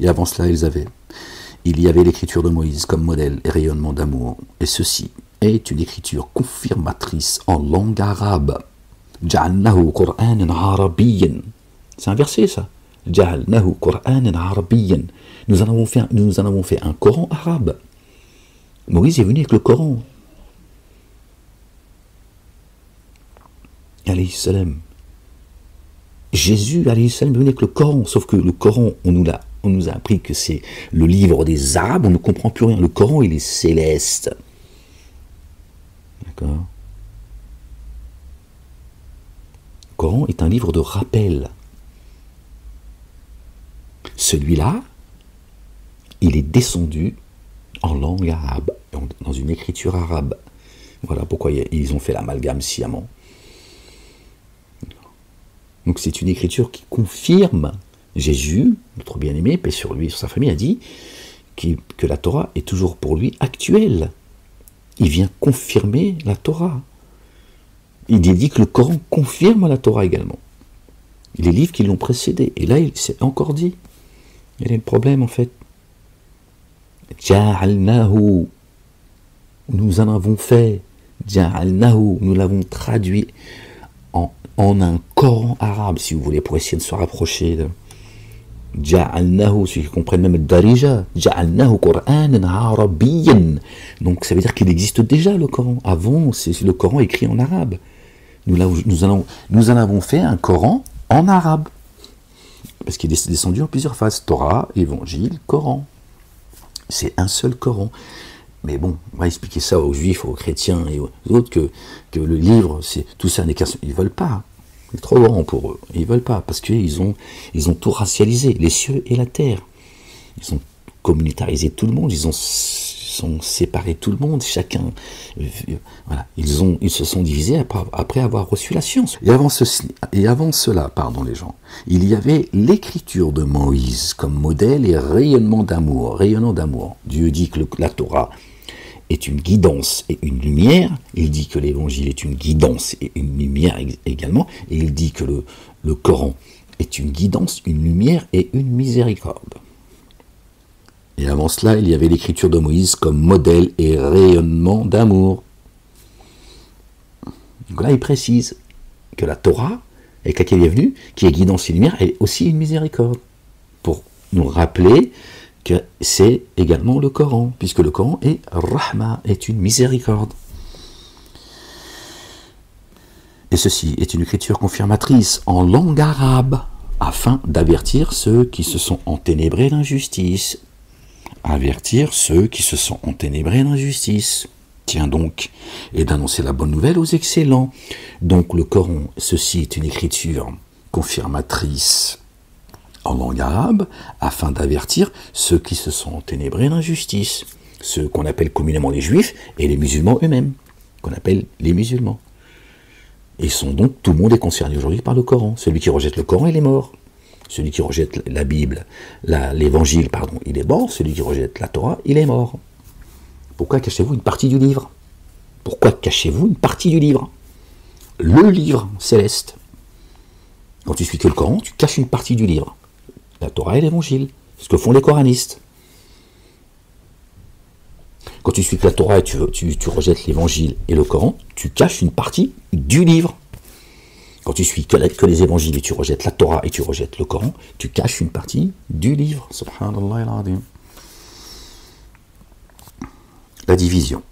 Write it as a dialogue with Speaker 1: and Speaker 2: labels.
Speaker 1: Et avant cela, il y avait l'écriture de Moïse comme modèle et rayonnement d'amour. Et ceci est une écriture confirmatrice en langue arabe. Ja'alnahu Qur'anan Arabiyyan. C'est un verset, ça. Ja'alnahu Qur'anan Arabiyyan. Nous en avons fait un Coran arabe. Moïse est venu avec le Coran. Alayhi salam. Jésus, alayhi salam, est venu avec le Coran. Sauf que le Coran, on nous a appris que c'est le livre des Arabes, on ne comprend plus rien. Le Coran, il est céleste. D'accord ? Le Coran est un livre de rappel. Celui-là, il est descendu en langue arabe, dans une écriture arabe. Voilà pourquoi ils ont fait l'amalgame sciemment. Donc c'est une écriture qui confirme Jésus, notre bien-aimé, paix sur lui et sur sa famille, a dit que la Torah est toujours pour lui actuelle. Il vient confirmer la Torah. Il dit que le Coran confirme la Torah également. Les livres qui l'ont précédé. Et là, il s'est encore dit. Il y a le problème en fait. Ja'alnahu. Nous en avons fait. Ja'alnahu. Nous l'avons traduit en un Coran arabe, si vous voulez, pour essayer de se rapprocher de Ja'alnahu, ceux qui comprennent même le Darija, Ja'alnahu Qur'anan Arabiyyan. Donc ça veut dire qu'il existe déjà le Coran. Avant, c'est le Coran écrit en arabe. Nous en avons fait un Coran en arabe. Parce qu'il est descendu en plusieurs phases. Torah, Évangile, Coran. C'est un seul Coran. Mais bon, on va expliquer ça aux juifs, aux chrétiens et aux autres que le livre, tout ça n'est qu'un seul. Ils ne veulent pas. C'est trop grand pour eux. Ils ne veulent pas parce qu'ils ont tout racialisé, les cieux et la terre. Ils ont communautarisé tout le monde, ils ont séparé tout le monde, chacun. Voilà, ils se sont divisés après avoir reçu la science. Et avant cela, les gens, il y avait l'écriture de Moïse comme modèle et rayonnement d'amour. Dieu dit que la Torah est une guidance et une lumière. Il dit que l'évangile est une guidance et une lumière également. Et il dit que le Coran est une guidance, une lumière et une miséricorde. Et avant cela, il y avait l'écriture de Moïse comme modèle et rayonnement d'amour. Donc là, il précise que la Torah, avec laquelle il est venu, qui est guidance et lumière, est aussi une miséricorde. Pour nous rappeler que c'est également le Coran, puisque le Coran est Rahma, est une miséricorde. Et ceci est une écriture confirmatrice en langue arabe, afin d'avertir ceux qui se sont enténébrés d'injustice. Avertir ceux qui se sont enténébrés d'injustice. Tiens donc, et d'annoncer la bonne nouvelle aux excellents. Donc le Coran, ceci est une écriture confirmatrice en langue arabe, afin d'avertir ceux qui se sont enténébrés d'injustice, ceux qu'on appelle communément les juifs et les musulmans eux-mêmes, qu'on appelle les musulmans. Et tout le monde est concerné aujourd'hui par le Coran. Celui qui rejette le Coran, il est mort. Celui qui rejette la Bible, l'évangile, il est mort. Celui qui rejette la Torah, il est mort. Pourquoi cachez-vous une partie du livre? Pourquoi cachez-vous une partie du livre? Le livre céleste. Quand tu suis que le Coran, tu caches une partie du livre. La Torah et l'évangile. Ce que font les coranistes. Quand tu suis que la Torah et tu rejettes l'évangile et le Coran, tu caches une partie du livre. Quand tu suis que les évangiles et tu rejettes la Torah et tu rejettes le Coran, tu caches une partie du livre. Subhanallah al-azim. La division.